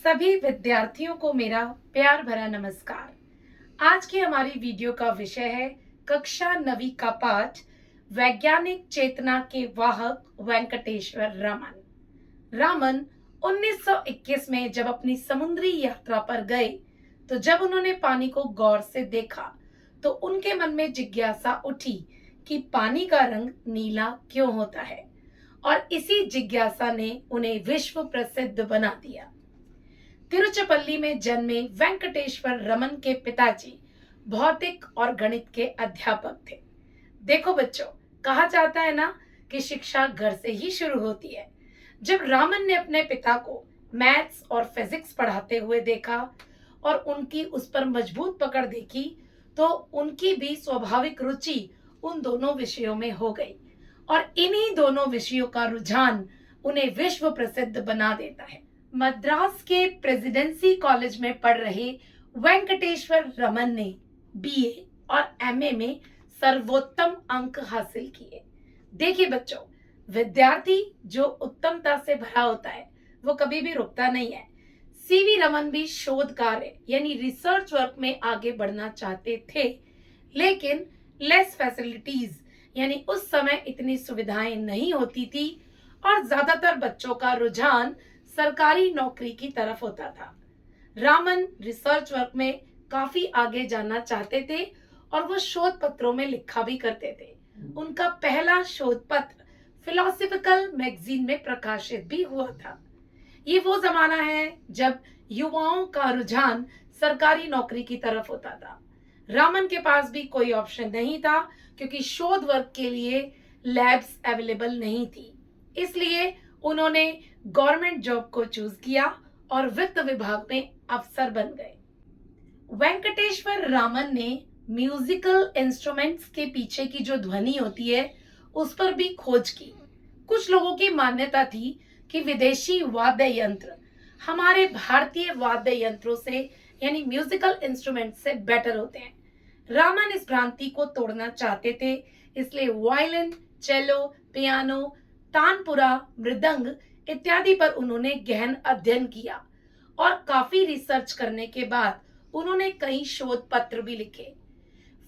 सभी विद्यार्थियों को मेरा प्यार भरा नमस्कार। आज की हमारी वीडियो का विषय है कक्षा 9वीं का पाठ वैज्ञानिक चेतना के वाहक वेंकटेश्वर रमन। रामन 1921 में जब अपनी समुद्री यात्रा पर गए तो जब उन्होंने पानी को गौर से देखा तो उनके मन में जिज्ञासा उठी कि पानी का रंग नीला क्यों होता है, और इसी जिज्ञासा ने उन्हें विश्व प्रसिद्ध बना दिया। तिरुचिरापल्ली में जन्मे वेंकटेश्वर रमन के पिताजी भौतिक और गणित के अध्यापक थे। देखो बच्चों, कहा जाता है ना कि शिक्षा घर से ही शुरू होती है। जब रामन ने अपने पिता को मैथ्स और फिजिक्स पढ़ाते हुए देखा और उनकी उस पर मजबूत पकड़ देखी तो उनकी भी स्वाभाविक रुचि उन दोनों विषयों में हो गई, और इन्हीं दोनों विषयों का रुझान उन्हें विश्व प्रसिद्ध बना देता है। मद्रास के प्रेसिडेंसी कॉलेज में पढ़ रहे वेंकटेश्वर रमन ने बीए और एमए में सर्वोत्तम अंक हासिल किए। देखिए बच्चों, विद्यार्थी जो उत्तमता से भरा होता है वो कभी भी रुकता नहीं है। सीवी रमन भी शोध कार्य यानी रिसर्च वर्क में आगे बढ़ना चाहते थे, लेकिन लेस फैसिलिटीज यानी उस समय इतनी सुविधाएं नहीं होती थी और ज्यादातर बच्चों का रुझान सरकारी नौकरी की तरफ होता था। रामन रिसर्च वर्क में काफी आगे जाना चाहते थे और वो शोध पत्रों में लिखा भी करते थे। उनका पहला शोध पत्र फिलोसॉफिकल मैगजीन में प्रकाशित भी हुआ था। ये वो जमाना है जब युवाओं का रुझान सरकारी नौकरी की तरफ होता था। रामन के पास भी कोई ऑप्शन नहीं था क्योंकि शोध वर्क के लिए लैब्स अवेलेबल नहीं थी, इसलिए उन्होंने गवर्नमेंट जॉब को चूज किया और वित्त विभाग में अफसर बन गए। वेंकटेश्वर रामन ने म्यूजिकल इंस्ट्रूमेंट्स के पीछे की जो ध्वनि होती है उस पर भी खोज की। कुछ लोगों की मान्यता थी कि विदेशी वाद्य यंत्र हमारे भारतीय वाद्य यंत्रों से यानी म्यूजिकल इंस्ट्रूमेंट से बेटर होते हैं। रामन इस भ्रांति को तोड़ना चाहते थे, इसलिए वायलिन, चेलो, पियानो, तानपुरा, मृदंग इत्यादि पर उन्होंने गहन अध्ययन किया और काफी रिसर्च करने के बाद उन्होंने कई शोध पत्र भी लिखे।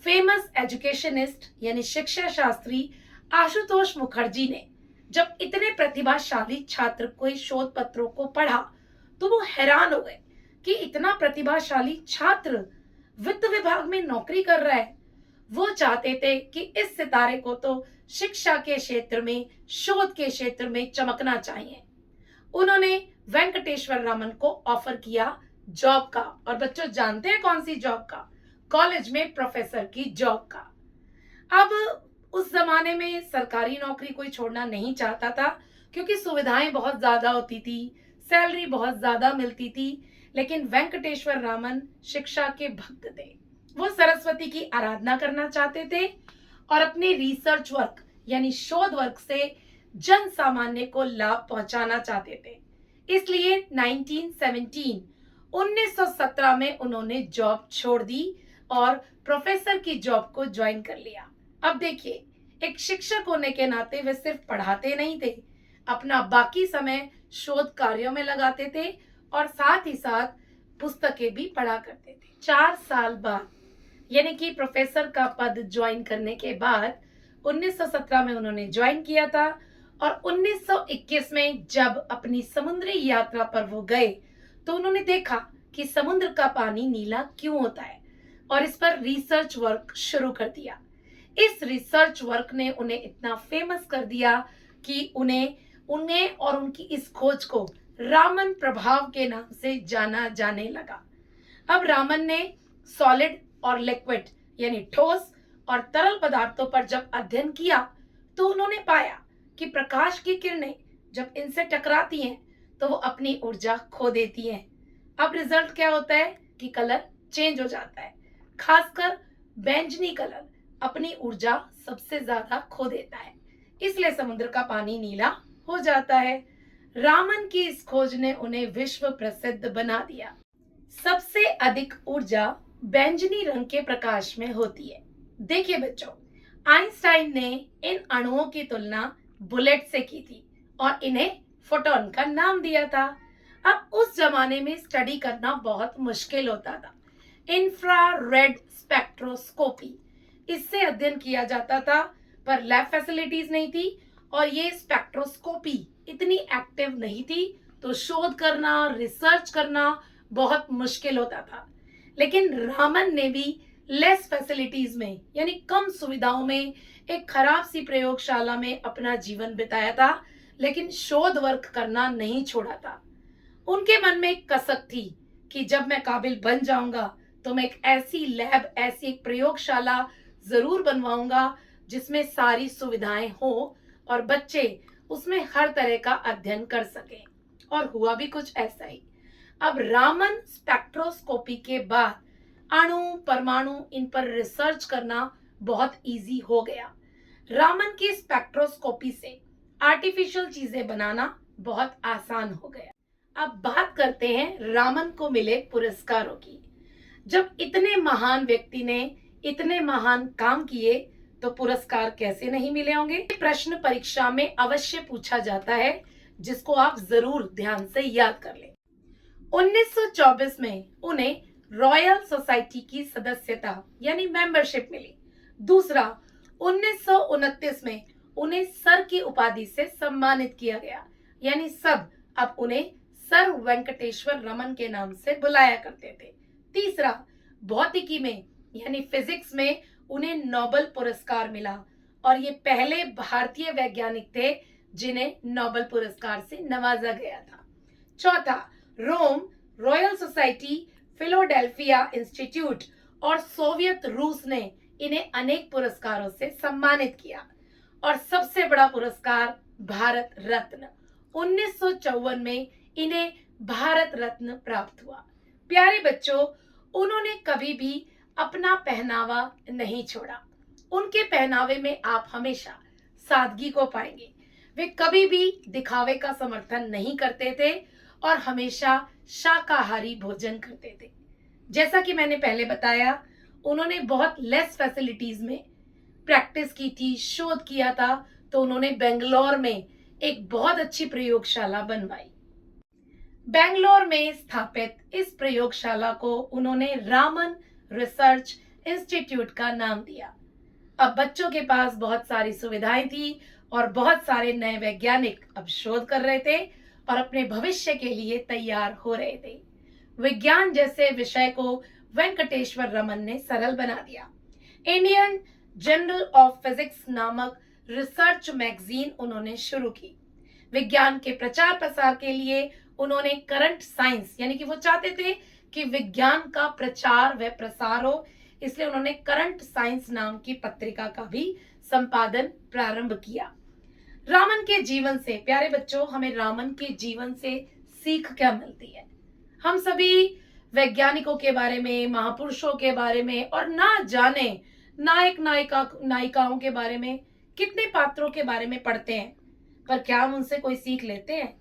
फेमस एजुकेशनिस्ट यानी शिक्षा शास्त्री आशुतोष मुखर्जी ने जब इतने प्रतिभाशाली छात्र के शोध पत्रों को पढ़ा तो वो हैरान हो गए कि इतना प्रतिभाशाली छात्र वित्त विभाग में नौकरी कर रहा है। वो चाहते थे कि इस सितारे को तो शिक्षा के क्षेत्र में, शोध के क्षेत्र में चमकना चाहिए। उन्होंने वेंकटेश्वर रामन को ऑफर किया जॉब का, और बच्चों जानते हैं कौन सी जॉब का? कॉलेज में प्रोफेसर की जॉब का। अब उस जमाने में सरकारी नौकरी कोई छोड़ना नहीं चाहता था क्योंकि सुविधाएं बहुत ज्यादा होती थी, सैलरी बहुत ज्यादा मिलती थी, लेकिन वेंकटेश्वर रामन शिक्षा के भक्त थे। वो सरस्वती की आराधना करना चाहते थे और अपने रिसर्च वर्क यानी शोध वर्क से जन सामान्य को लाभ पहुंचाना चाहते थे। इसलिए 1917 में उन्होंने जॉब छोड़ दी और प्रोफेसर की जॉब को ज्वाइन कर लिया। अब देखिए, एक शिक्षक होने के नाते वे सिर्फ पढ़ाते नहीं थे, अपना बाकी समय शोध कार्यों में लगाते थे और साथ ही साथ पुस्तकें भी पढ़ा करते थे। 4 साल बाद यानी कि प्रोफेसर का पद ज्वाइन करने के बाद 1917 में उन्होंने ज्वाइन किया था और 1921 में जब अपनी समुद्री यात्रा पर वो गए तो उन्होंने देखा कि समुद्र का पानी नीला क्यों होता है और इस पर रिसर्च वर्क शुरू कर दिया। इस रिसर्च वर्क ने उन्हें इतना फेमस कर दिया कि उन्हें और उनकी इस खोज को रामन प्रभाव के नाम से जाना जाने लगा। अब रामन ने सॉलिड और लिक्विड यानी ठोस और तरल पदार्थों पर जब अध्ययन किया तो उन्होंने पाया कि प्रकाश की किरणें जब इनसे टकराती हैं तो वो अपनी ऊर्जा खो देती हैं। अब रिजल्ट क्या होता है कि कलर चेंज हो जाता है, खासकर बैंगनी कलर अपनी ऊर्जा सबसे ज्यादा खो देता है, इसलिए समुद्र का पानी नीला हो जाता है। रामन की इस खोज ने उन्हें विश्व प्रसिद्ध बना दिया। सबसे अधिक ऊर्जा बैंगनी रंग के प्रकाश में होती है। देखिए बच्चों, आइंस्टाइन ने इन अणुओं की तुलना बुलेट से की थी और इन्हें फोटॉन का नाम दिया था। अब उस जमाने में स्टडी करना बहुत मुश्किल होता था। इंफ्रारेड स्पेक्ट्रोस्कोपी, इससे अध्ययन किया जाता था, पर लैब फैसिलिटीज नहीं थी और ये स्पेक्ट्रोस्कोपी इतनी एक्टिव नहीं थी, तो शोध करना, रिसर्च करना बहुत मुश्किल होता था। लेकिन रामन ने भी लेस फैसिलिटीज में, यानी कम सुविधाओं में, एक खराब सी प्रयोगशाला में अपना जीवन बिताया था, लेकिन शोध वर्क करना नहीं छोड़ा था। उनके मन में एक कसक थी कि जब मैं काबिल बन जाऊंगा तो मैं एक ऐसी लैब, ऐसी एक प्रयोगशाला जरूर बनवाऊंगा जिसमें सारी सुविधाएं हो और बच्चे उसमें हर तरह का अध्ययन कर सकें। और हुआ भी कुछ ऐसा ही। अब रामन स्पेक्ट्रोस्कोपी के बाद अणु, परमाणु, इन पर रिसर्च करना बहुत इजी हो गया। रामन की स्पेक्ट्रोस्कोपी से आर्टिफिशियल चीजें बनाना बहुत आसान हो गया। अब बात करते हैं रामन को मिले पुरस्कारों की। जब इतने महान व्यक्ति ने इतने महान काम किए तो पुरस्कार कैसे नहीं मिले होंगे। प्रश्न परीक्षा में अवश्य पूछा जाता है, जिसको आप जरूर ध्यान से याद कर लें। 1924 में उन्हें रॉयल सोसाइटी की सदस्यता यानी मेंबरशिप मिली। दूसरा, 1929 में उन्हें सर की उपाधि से सम्मानित किया गया, यानी सब अब उन्हें सर वेंकटेश्वर रमन के नाम से बुलाया करते थे। तीसरा, भौतिकी में यानी फिजिक्स में उन्हें नोबेल पुरस्कार मिला और ये पहले भारतीय वैज्ञानिक थे जिन्हें नोबेल पुरस्कार से नवाजा गया था। चौथा, रोम, रॉयल सोसाइटी, फिलाडेल्फिया इंस्टीट्यूट और सोवियत रूस ने इन्हें अनेक पुरस्कारों से सम्मानित किया। और सबसे बड़ा पुरस्कार भारत रत्न, 1954 में इन्हें भारत रत्न प्राप्त हुआ। प्यारे बच्चों, उन्होंने कभी भी अपना पहनावा नहीं छोड़ा। उनके पहनावे में आप हमेशा सादगी को पाएंगे। वे कभी भी दिखावे का समर्थन नहीं करते थे और हमेशा शाकाहारी भोजन करते थे। जैसा कि मैंने पहले बताया, उन्होंने बहुत लेस फैसिलिटीज में प्रैक्टिस की थी, शोध किया था, तो उन्होंने बेंगलोर में एक बहुत अच्छी प्रयोगशाला बनवाई। बेंगलोर में स्थापित इस प्रयोगशाला को उन्होंने रामन रिसर्च इंस्टीट्यूट का नाम दिया। अब बच्चों के पास बहुत सारी सुविधाएं थी और बहुत सारे नए वैज्ञानिक अब शोध कर रहे थे और अपने भविष्य के लिए तैयार हो रहे थे। विज्ञान जैसे विषय को वेंकटेश्वर रमन ने सरल बना दिया। इंडियन जर्नल ऑफ फिजिक्स नामक रिसर्च मैगजीन उन्होंने शुरू की। विज्ञान के प्रचार प्रसार के लिए उन्होंने करंट साइंस, यानी कि वो चाहते थे कि विज्ञान का प्रचार व प्रसार हो, इसलिए उन्होंने करंट साइंस नाम की पत्रिका का भी संपादन प्रारंभ किया। रामन के जीवन से, प्यारे बच्चों, हमें रामन के जीवन से सीख क्या मिलती है? हम सभी वैज्ञानिकों के बारे में, महापुरुषों के बारे में और ना जाने नायक नायिकाओं के बारे में, कितने पात्रों के बारे में पढ़ते हैं, पर क्या हम उनसे कोई सीख लेते हैं?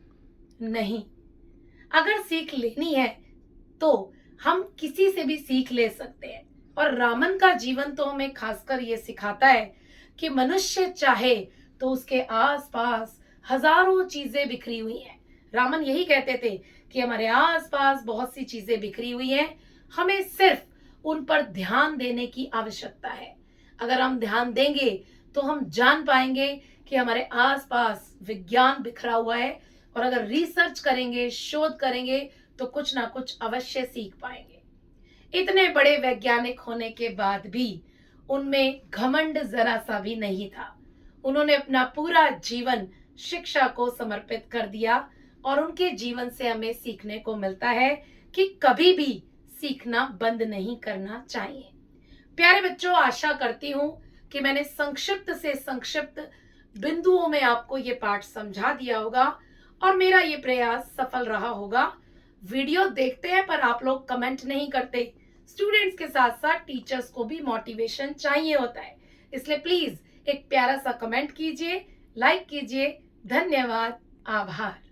नहीं। अगर सीख लेनी है तो हम किसी से भी सीख ले सकते हैं। और रामन का जीवन तो हमें खासकर ये सिखाता है कि मनुष्य चाहे तो उसके आसपास हजारों चीजें बिखरी हुई हैं। रामन यही कहते थे कि हमारे आसपास बहुत सी चीजें बिखरी हुई हैं, हमें सिर्फ उन पर ध्यान देने की आवश्यकता है। अगर हम ध्यान देंगे तो हम जान पाएंगे कि हमारे आसपास विज्ञान बिखरा हुआ है, और अगर रिसर्च करेंगे, शोध करेंगे, तो कुछ ना कुछ अवश्य सीख पाएंगे। इतने बड़े वैज्ञानिक होने के बाद भी उनमें घमंड जरा सा भी नहीं था। उन्होंने अपना पूरा जीवन शिक्षा को समर्पित कर दिया और उनके जीवन से हमें सीखने को मिलता है कि कभी भी सीखना बंद नहीं करना चाहिए। प्यारे बच्चों, आशा करती हूं कि मैंने संक्षिप्त से संक्षिप्त बिंदुओं में आपको ये पाठ समझा दिया होगा और मेरा ये प्रयास सफल रहा होगा। वीडियो देखते हैं पर आप लोग कमेंट नहीं करते। स्टूडेंट्स के साथ साथ टीचर्स को भी मोटिवेशन चाहिए होता है, इसलिए प्लीज एक प्यारा सा कमेंट कीजिए, लाइक कीजिए। धन्यवाद, आभार।